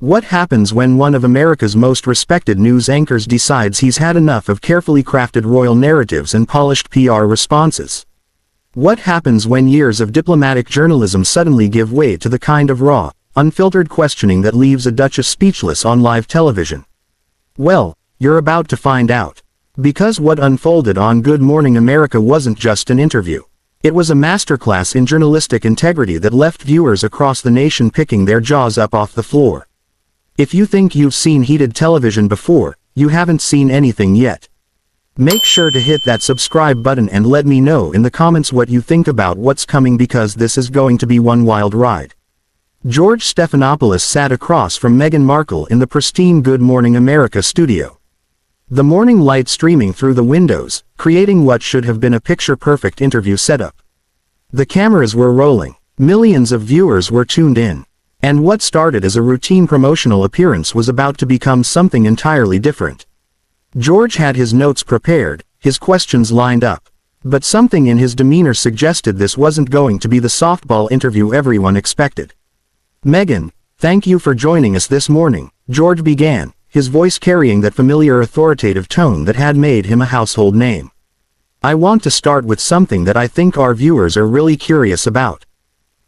What happens when one of America's most respected news anchors decides he's had enough of carefully crafted royal narratives and polished PR responses? What happens when years of diplomatic journalism suddenly give way to the kind of raw, unfiltered questioning that leaves a duchess speechless on live television? Well, you're about to find out. Because what unfolded on Good Morning America wasn't just an interview. It was a masterclass in journalistic integrity that left viewers across the nation picking their jaws up off the floor. If you think you've seen heated television before, you haven't seen anything yet. Make sure to hit that subscribe button and let me know in the comments what you think about what's coming, because this is going to be one wild ride. George Stephanopoulos sat across from Meghan Markle in the pristine Good Morning America studio. The morning light streaming through the windows, creating what should have been a picture-perfect interview setup. The cameras were rolling, millions of viewers were tuned in. And what started as a routine promotional appearance was about to become something entirely different. George had his notes prepared, his questions lined up. But something in his demeanor suggested this wasn't going to be the softball interview everyone expected. "Meghan, thank you for joining us this morning," George began, his voice carrying that familiar authoritative tone that had made him a household name. "I want to start with something that I think our viewers are really curious about.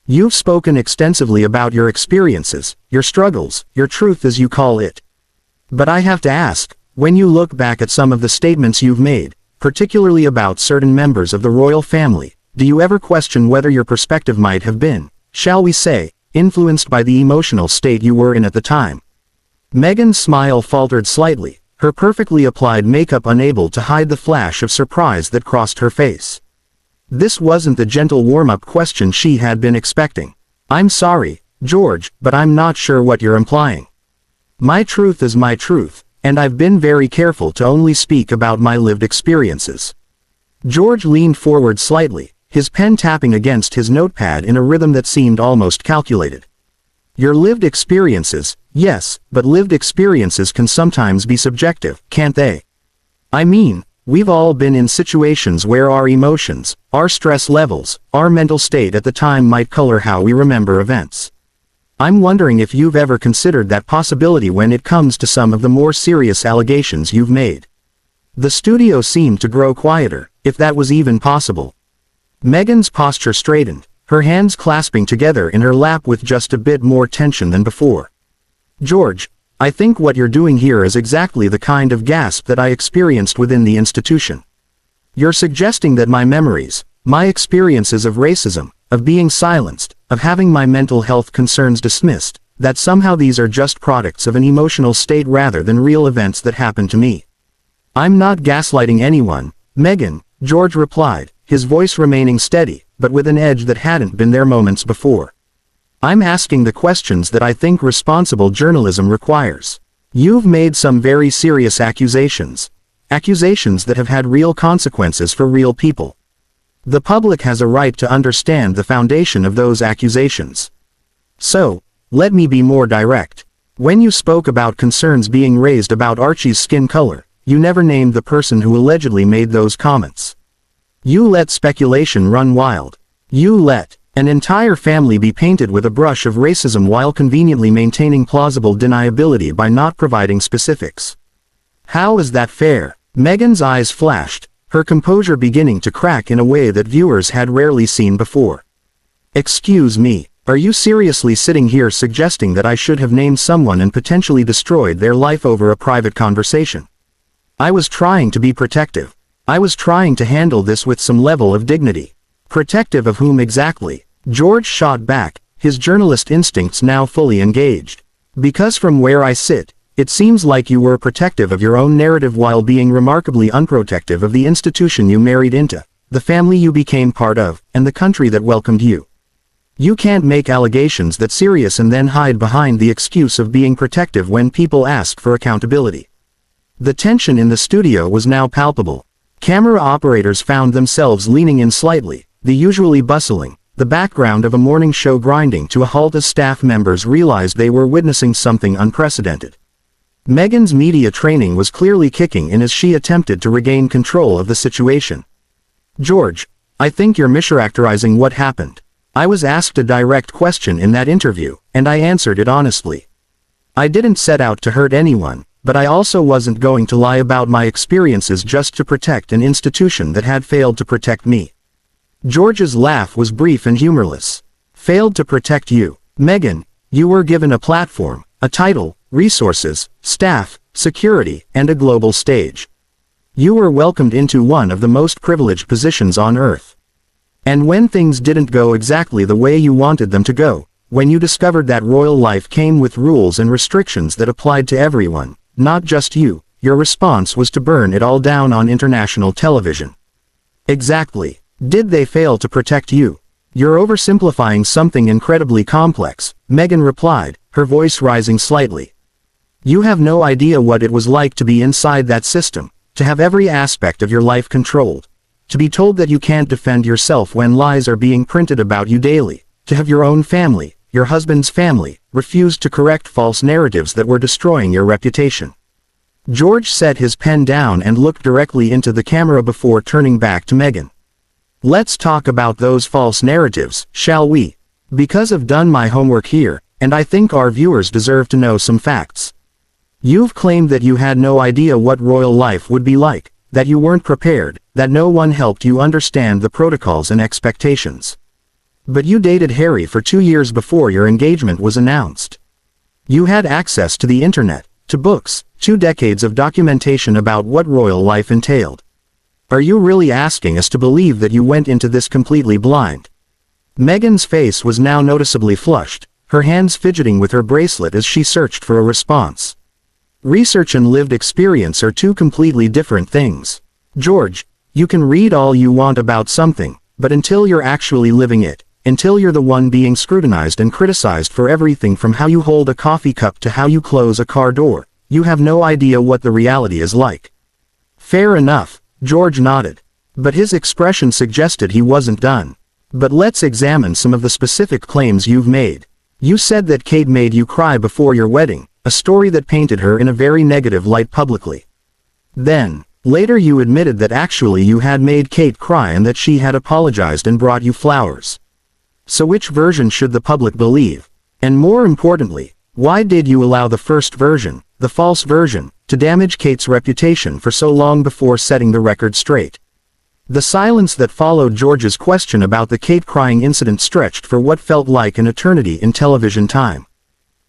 You've spoken extensively about your experiences, your struggles, your truth as you call it. But I have to ask, when you look back at some of the statements you've made, particularly about certain members of the royal family, do you ever question whether your perspective might have been, shall we say, influenced by the emotional state you were in at the time?" Meghan's smile faltered slightly, her perfectly applied makeup unable to hide the flash of surprise that crossed her face. This wasn't the gentle warm-up question she had been expecting. "I'm sorry, George, but I'm not sure what you're implying. My truth is my truth, and I've been very careful to only speak about my lived experiences." George leaned forward slightly, his pen tapping against his notepad in a rhythm that seemed almost calculated. "Your lived experiences, yes, but lived experiences can sometimes be subjective, can't they? I mean, we've all been in situations where our emotions, our stress levels, our mental state at the time might color how we remember events. I'm wondering if you've ever considered that possibility when it comes to some of the more serious allegations you've made." The studio seemed to grow quieter, if that was even possible. Meghan's posture straightened, her hands clasping together in her lap with just a bit more tension than before. "George, I think what you're doing here is exactly the kind of gasp that I experienced within the institution. You're suggesting that my memories, my experiences of racism, of being silenced, of having my mental health concerns dismissed, that somehow these are just products of an emotional state rather than real events that happened to me." "I'm not gaslighting anyone, Meghan," George replied, his voice remaining steady, but with an edge that hadn't been there moments before. "I'm asking the questions that I think responsible journalism requires. You've made some very serious accusations. Accusations that have had real consequences for real people. The public has a right to understand the foundation of those accusations. So, let me be more direct. When you spoke about concerns being raised about Archie's skin color, you never named the person who allegedly made those comments. You let speculation run wild. You let an entire family be painted with a brush of racism while conveniently maintaining plausible deniability by not providing specifics. How is that fair?" Meghan's eyes flashed, her composure beginning to crack in a way that viewers had rarely seen before. "Excuse me, are you seriously sitting here suggesting that I should have named someone and potentially destroyed their life over a private conversation? I was trying to be protective. I was trying to handle this with some level of dignity." "Protective of whom exactly?" George shot back, his journalist instincts now fully engaged. "Because from where I sit, it seems like you were protective of your own narrative while being remarkably unprotective of the institution you married into, the family you became part of, and the country that welcomed you. You can't make allegations that serious and then hide behind the excuse of being protective when people ask for accountability." The tension in the studio was now palpable. Camera operators found themselves leaning in slightly, the usually bustling, the background of a morning show grinding to a halt as staff members realized they were witnessing something unprecedented. Meghan's media training was clearly kicking in as she attempted to regain control of the situation. "George, I think you're mischaracterizing what happened. I was asked a direct question in that interview, and I answered it honestly. I didn't set out to hurt anyone, but I also wasn't going to lie about my experiences just to protect an institution that had failed to protect me. George's laugh was brief and humorless. Failed to protect you. Meghan, you were given a platform, a title, resources, staff, security, and a global stage. You were welcomed into one of the most privileged positions on earth. And when things didn't go exactly the way you wanted them to go, when you discovered that royal life came with rules and restrictions that applied to everyone, not just you, your response was to burn it all down on international television. Exactly. Did they fail to protect you? You're oversimplifying something incredibly complex, Meghan replied, her voice rising slightly. You have no idea what it was like to be inside that system, to have every aspect of your life controlled, to be told that you can't defend yourself when lies are being printed about you daily, to have your own family, your husband's family, refused to correct false narratives that were destroying your reputation. George set his pen down and looked directly into the camera before turning back to Meghan. Let's talk about those false narratives, shall we? Because I've done my homework here, and I think our viewers deserve to know some facts. You've claimed that you had no idea what royal life would be like, that you weren't prepared, that no one helped you understand the protocols and expectations. But you dated Harry for 2 years before your engagement was announced. You had access to the internet, to books, 2 decades of documentation about what royal life entailed. Are you really asking us to believe that you went into this completely blind? Meghan's face was now noticeably flushed, her hands fidgeting with her bracelet as she searched for a response. Research and lived experience are 2 completely different things. George, you can read all you want about something, but until you're actually living it, until you're the one being scrutinized and criticized for everything from how you hold a coffee cup to how you close a car door, you have no idea what the reality is like. Fair enough, George nodded. But his expression suggested he wasn't done. But let's examine some of the specific claims you've made. You said that Kate made you cry before your wedding, a story that painted her in a very negative light publicly. Then, later you admitted that actually you had made Kate cry and that she had apologized and brought you flowers. So which version should the public believe? And more importantly, why did you allow the first version, the false version, to damage Kate's reputation for so long before setting the record straight? The silence that followed George's question about the Kate crying incident stretched for what felt like an eternity in television time.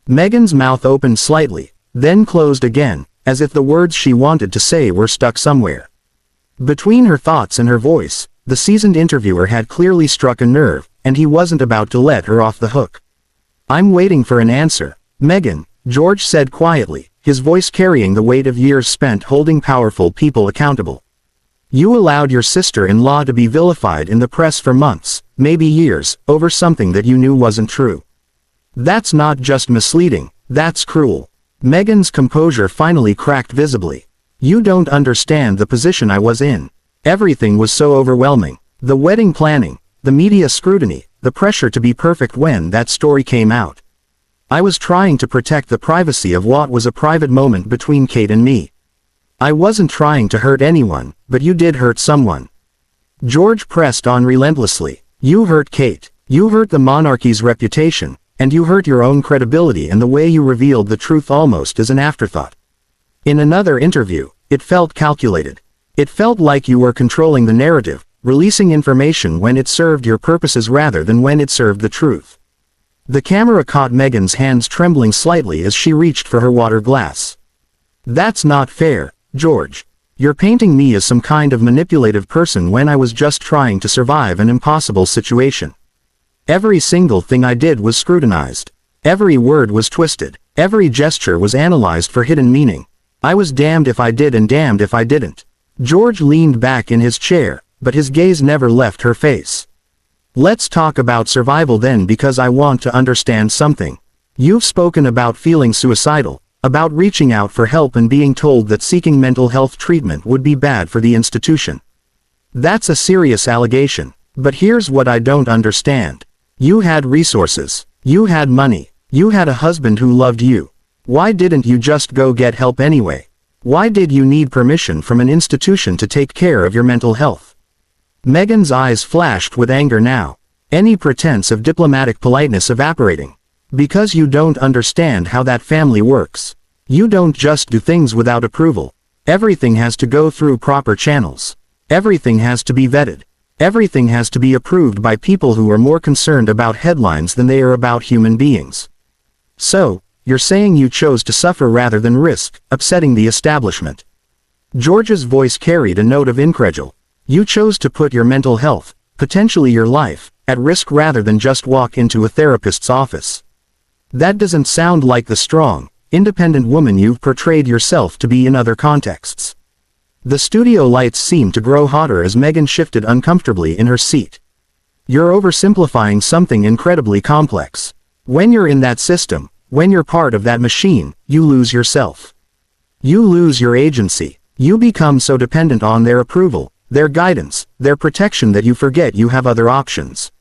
Meghan's mouth opened slightly, then closed again, as if the words she wanted to say were stuck somewhere. Between her thoughts and her voice, the seasoned interviewer had clearly struck a nerve, and he wasn't about to let her off the hook. I'm waiting for an answer, Meghan, George said quietly, his voice carrying the weight of years spent holding powerful people accountable. You allowed your sister-in-law to be vilified in the press for months, maybe years, over something that you knew wasn't true. That's not just misleading, that's cruel. Meghan's composure finally cracked visibly. You don't understand the position I was in. Everything was so overwhelming. The wedding planning, the media scrutiny, the pressure to be perfect when that story came out. I was trying to protect the privacy of what was a private moment between Kate and me. I wasn't trying to hurt anyone, but you did hurt someone. George pressed on relentlessly. You hurt Kate. You hurt the monarchy's reputation, and you hurt your own credibility and the way you revealed the truth almost as an afterthought. In another interview, it felt calculated. It felt like you were controlling the narrative, releasing information when it served your purposes rather than when it served the truth. The camera caught Meghan's hands trembling slightly as she reached for her water glass. That's not fair, George. You're painting me as some kind of manipulative person when I was just trying to survive an impossible situation. Every single thing I did was scrutinized. Every word was twisted. Every gesture was analyzed for hidden meaning. I was damned if I did and damned if I didn't. George leaned back in his chair, but his gaze never left her face. Let's talk about survival then, because I want to understand something. You've spoken about feeling suicidal, about reaching out for help and being told that seeking mental health treatment would be bad for the institution. That's a serious allegation, but here's what I don't understand. You had resources. You had money. You had a husband who loved you. Why didn't you just go get help anyway? Why did you need permission from an institution to take care of your mental health? Meghan's eyes flashed with anger now, any pretense of diplomatic politeness evaporating. Because you don't understand how that family works. You don't just do things without approval. Everything has to go through proper channels. Everything has to be vetted. Everything has to be approved by people who are more concerned about headlines than they are about human beings. So, you're saying you chose to suffer rather than risk upsetting the establishment. George's voice carried a note of incredulity. You chose to put your mental health, potentially your life, at risk rather than just walk into a therapist's office. That doesn't sound like the strong, independent woman you've portrayed yourself to be in other contexts. The studio lights seemed to grow hotter as Meghan shifted uncomfortably in her seat. You're oversimplifying something incredibly complex. When you're in that system, when you're part of that machine, you lose yourself. You lose your agency. You become so dependent on their approval, their guidance, their protection that you forget you have other options.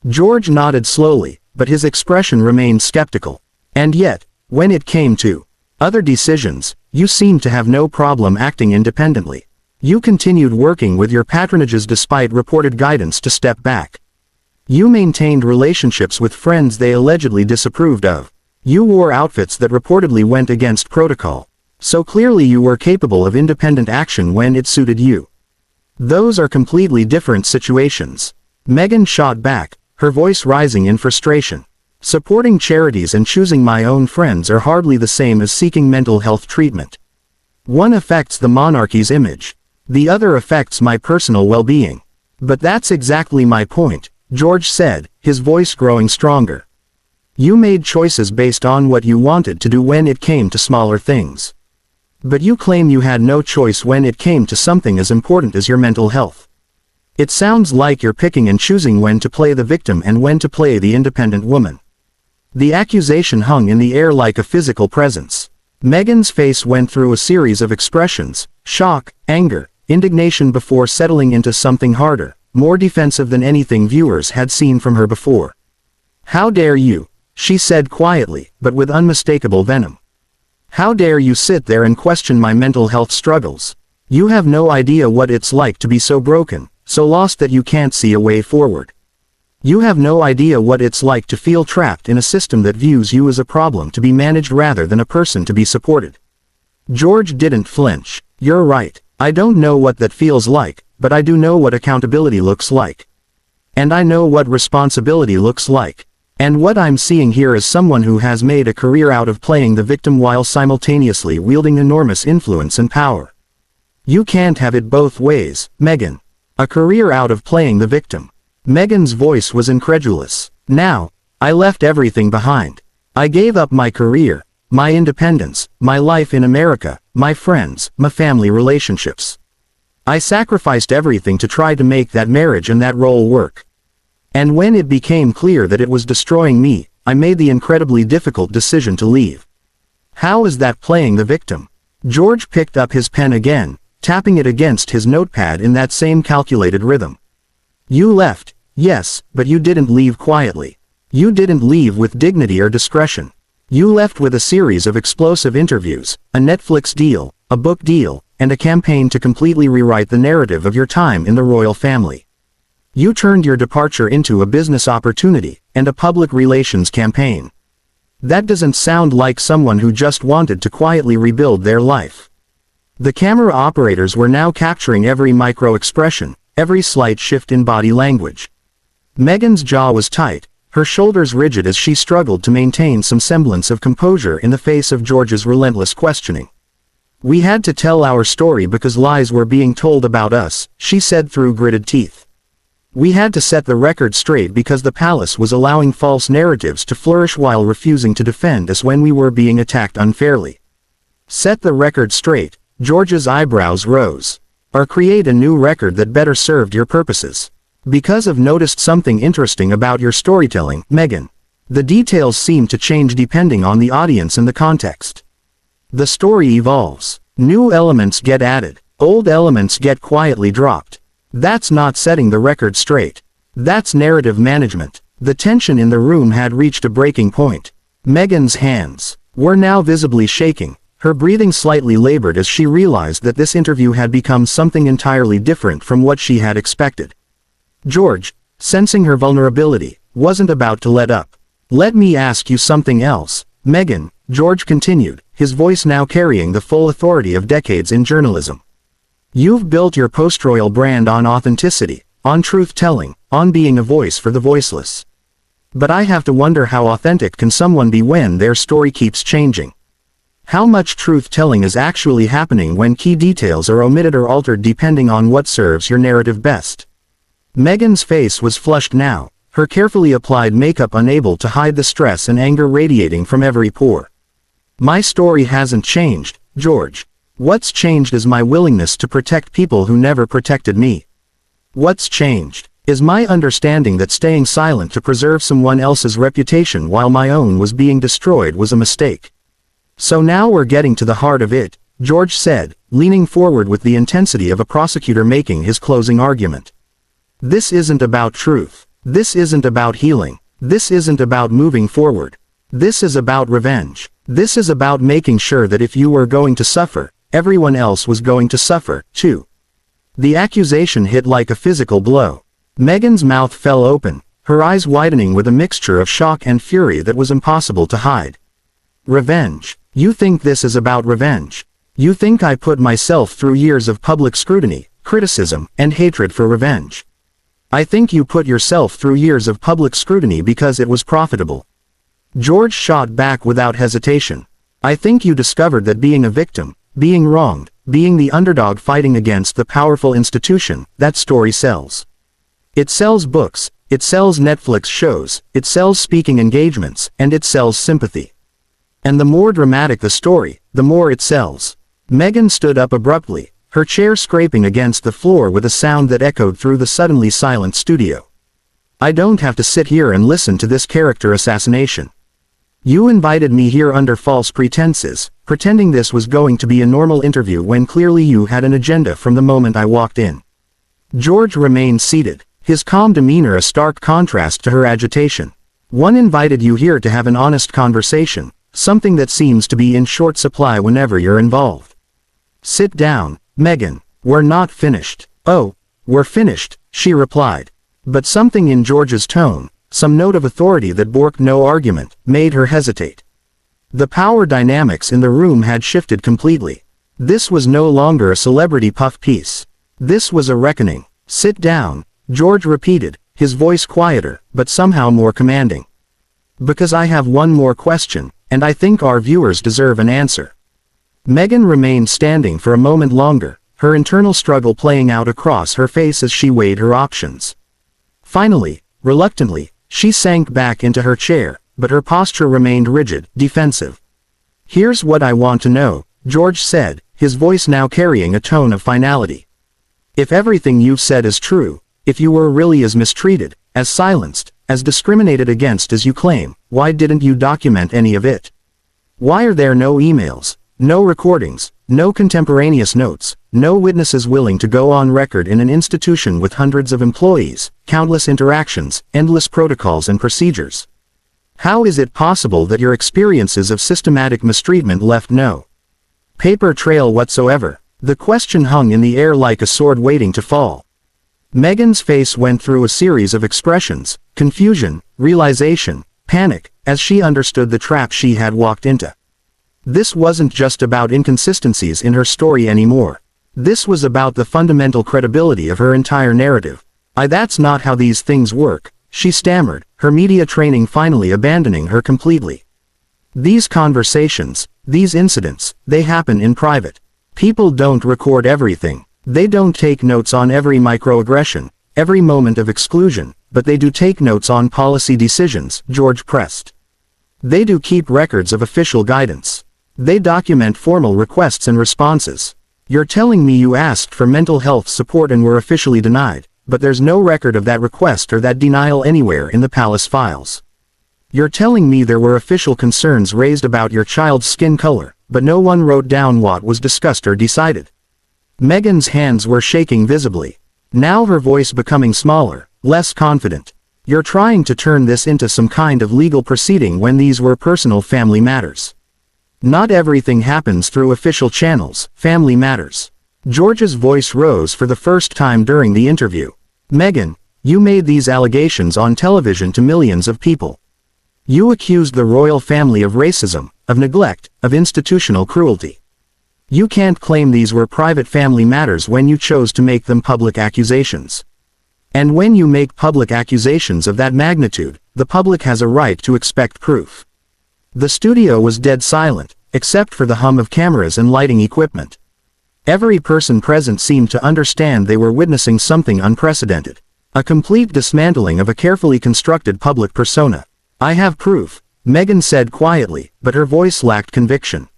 George nodded slowly, but his expression remained skeptical. And yet, when it came to other decisions, you seemed to have no problem acting independently. You continued working with your patronages despite reported guidance to step back. You maintained relationships with friends they allegedly disapproved of. You wore outfits that reportedly went against protocol. So clearly you were capable of independent action when it suited you. Those are completely different situations. Meghan shot back, her voice rising in frustration. Supporting charities and choosing my own friends are hardly the same as seeking mental health treatment. One affects the monarchy's image. The other affects my personal well-being. But that's exactly my point, George said, his voice growing stronger. You made choices based on what you wanted to do when it came to smaller things. But you claim you had no choice when it came to something as important as your mental health. It sounds like you're picking and choosing when to play the victim and when to play the independent woman. The accusation hung in the air like a physical presence. Meghan's face went through a series of expressions, shock, anger, indignation before settling into something harder, more defensive than anything viewers had seen from her before. How dare you, she said quietly, but with unmistakable venom. How dare you sit there and question my mental health struggles? You have no idea what it's like to be so broken, so lost that you can't see a way forward. You have no idea what it's like to feel trapped in a system that views you as a problem to be managed rather than a person to be supported. George didn't flinch. You're right. I don't know what that feels like, but I do know what accountability looks like. And I know what responsibility looks like. And what I'm seeing here is someone who has made a career out of playing the victim while simultaneously wielding enormous influence and power. You can't have it both ways, Meghan. A career out of playing the victim. Meghan's voice was incredulous. Now, I left everything behind. I gave up my career, my independence, my life in America, my friends, my family relationships. I sacrificed everything to try to make that marriage and that role work. And when it became clear that it was destroying me, I made the incredibly difficult decision to leave. How is that playing the victim? George picked up his pen again, tapping it against his notepad in that same calculated rhythm. You left, yes, but you didn't leave quietly. You didn't leave with dignity or discretion. You left with a series of explosive interviews, a Netflix deal, a book deal, and a campaign to completely rewrite the narrative of your time in the royal family. You turned your departure into a business opportunity, and a public relations campaign. That doesn't sound like someone who just wanted to quietly rebuild their life. The camera operators were now capturing every micro-expression, every slight shift in body language. Meghan's jaw was tight, her shoulders rigid as she struggled to maintain some semblance of composure in the face of George's relentless questioning. We had to tell our story because lies were being told about us, she said through gritted teeth. We had to set the record straight because the palace was allowing false narratives to flourish while refusing to defend us when we were being attacked unfairly. Set the record straight, George's eyebrows rose. Or create a new record that better served your purposes. Because I've noticed something interesting about your storytelling, Meghan. The details seem to change depending on the audience and the context. The story evolves. New elements get added. Old elements get quietly dropped. That's not setting the record straight. That's narrative management. The tension in the room had reached a breaking point. Meghan's hands were now visibly shaking, her breathing slightly labored as she realized that this interview had become something entirely different from what she had expected. George, sensing her vulnerability, wasn't about to let up. Let me ask you something else, Meghan, George continued, his voice now carrying the full authority of decades in journalism. You've built your post-royal brand on authenticity, on truth-telling, on being a voice for the voiceless. But I have to wonder how authentic can someone be when their story keeps changing? How much truth-telling is actually happening when key details are omitted or altered depending on what serves your narrative best? Meghan's face was flushed now, her carefully applied makeup unable to hide the stress and anger radiating from every pore. My story hasn't changed, George. What's changed is my willingness to protect people who never protected me. What's changed is my understanding that staying silent to preserve someone else's reputation while my own was being destroyed was a mistake. So now we're getting to the heart of it, George said, leaning forward with the intensity of a prosecutor making his closing argument. This isn't about truth. This isn't about healing. This isn't about moving forward. This is about revenge. This is about making sure that if you were going to suffer, everyone else was going to suffer, too. The accusation hit like a physical blow. Meghan's mouth fell open, her eyes widening with a mixture of shock and fury that was impossible to hide. Revenge. You think this is about revenge? You think I put myself through years of public scrutiny, criticism, and hatred for revenge? I think you put yourself through years of public scrutiny because it was profitable. George shot back without hesitation. I think you discovered that being a victim, being wronged, being the underdog fighting against the powerful institution, that story sells. It sells books, it sells Netflix shows, it sells speaking engagements, and it sells sympathy. And the more dramatic the story, the more it sells. Meghan stood up abruptly, her chair scraping against the floor with a sound that echoed through the suddenly silent studio. I don't have to sit here and listen to this character assassination. You invited me here under false pretenses, pretending this was going to be a normal interview when clearly you had an agenda from the moment I walked in. George remained seated, his calm demeanor a stark contrast to her agitation. One invited you here to have an honest conversation, something that seems to be in short supply whenever you're involved. Sit down, Meghan. We're not finished. Oh, we're finished, she replied. But something in George's tone, some note of authority that borked no argument, made her hesitate. The power dynamics in the room had shifted completely. This was no longer a celebrity puff piece. This was a reckoning. Sit down, George repeated, his voice quieter, but somehow more commanding. Because I have one more question, and I think our viewers deserve an answer. Meghan remained standing for a moment longer, her internal struggle playing out across her face as she weighed her options. Finally, reluctantly, she sank back into her chair, but her posture remained rigid, defensive. Here's what I want to know, George said, his voice now carrying a tone of finality. If everything you've said is true, if you were really as mistreated, as silenced, as discriminated against as you claim, why didn't you document any of it? Why are there no emails, no recordings, no contemporaneous notes, no witnesses willing to go on record in an institution with hundreds of employees, countless interactions, endless protocols and procedures? How is it possible that your experiences of systematic mistreatment left no paper trail whatsoever? The question hung in the air like a sword waiting to fall. Meghan's face went through a series of expressions, confusion, realization, panic, as she understood the trap she had walked into. This wasn't just about inconsistencies in her story anymore. This was about the fundamental credibility of her entire narrative. That's not how these things work, she stammered, her media training finally abandoning her completely. These conversations, these incidents, they happen in private. People don't record everything. They don't take notes on every microaggression, every moment of exclusion, but they do take notes on policy decisions, George pressed. They do keep records of official guidance. They document formal requests and responses. You're telling me you asked for mental health support and were officially denied, but there's no record of that request or that denial anywhere in the palace files. You're telling me there were official concerns raised about your child's skin color, but no one wrote down what was discussed or decided. Meghan's hands were shaking visibly. Now her voice becoming smaller, less confident. You're trying to turn this into some kind of legal proceeding when these were personal family matters. Not everything happens through official channels, family matters. George's voice rose for the first time during the interview. Meghan, you made these allegations on television to millions of people. You accused the royal family of racism, of neglect, of institutional cruelty. You can't claim these were private family matters when you chose to make them public accusations. And when you make public accusations of that magnitude, the public has a right to expect proof. The studio was dead silent, except for the hum of cameras and lighting equipment. Every person present seemed to understand they were witnessing something unprecedented. A complete dismantling of a carefully constructed public persona. I have proof, Meghan said quietly, but her voice lacked conviction.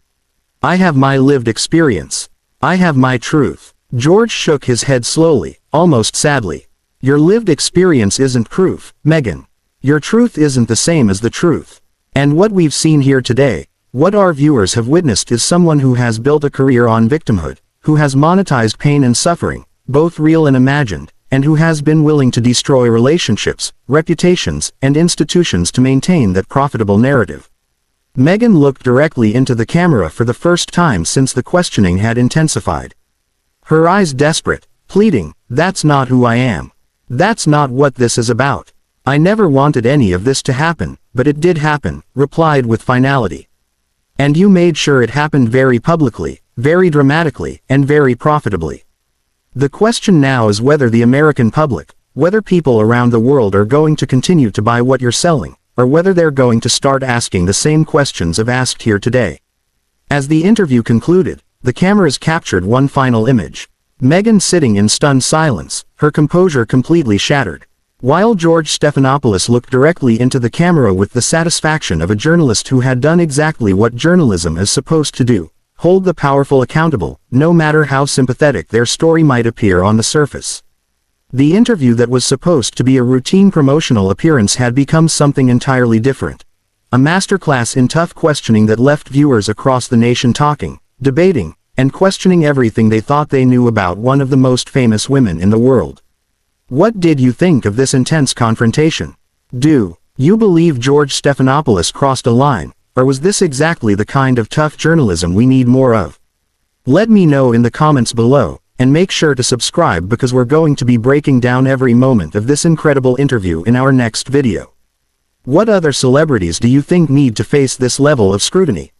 I have my lived experience. I have my truth. George shook his head slowly, almost sadly. Your lived experience isn't proof, Meghan. Your truth isn't the same as the truth. And what we've seen here today, what our viewers have witnessed is someone who has built a career on victimhood, who has monetized pain and suffering, both real and imagined, and who has been willing to destroy relationships, reputations, and institutions to maintain that profitable narrative. Meghan looked directly into the camera for the first time since the questioning had intensified. Her eyes desperate, pleading, "That's not who I am. That's not what this is about. I never wanted any of this to happen, but it did happen," replied with finality. "And you made sure it happened very publicly, very dramatically, and very profitably. The question now is whether the American public, whether people around the world are going to continue to buy what you're selling, or whether they're going to start asking the same questions I've asked here today." As the interview concluded, the cameras captured one final image. Meghan sitting in stunned silence, her composure completely shattered. While George Stephanopoulos looked directly into the camera with the satisfaction of a journalist who had done exactly what journalism is supposed to do, hold the powerful accountable, no matter how sympathetic their story might appear on the surface. The interview that was supposed to be a routine promotional appearance had become something entirely different. A masterclass in tough questioning that left viewers across the nation talking, debating, and questioning everything they thought they knew about one of the most famous women in the world. What did you think of this intense confrontation? Do you believe George Stephanopoulos crossed a line, or was this exactly the kind of tough journalism we need more of? Let me know in the comments below, and make sure to subscribe because we're going to be breaking down every moment of this incredible interview in our next video. What other celebrities do you think need to face this level of scrutiny?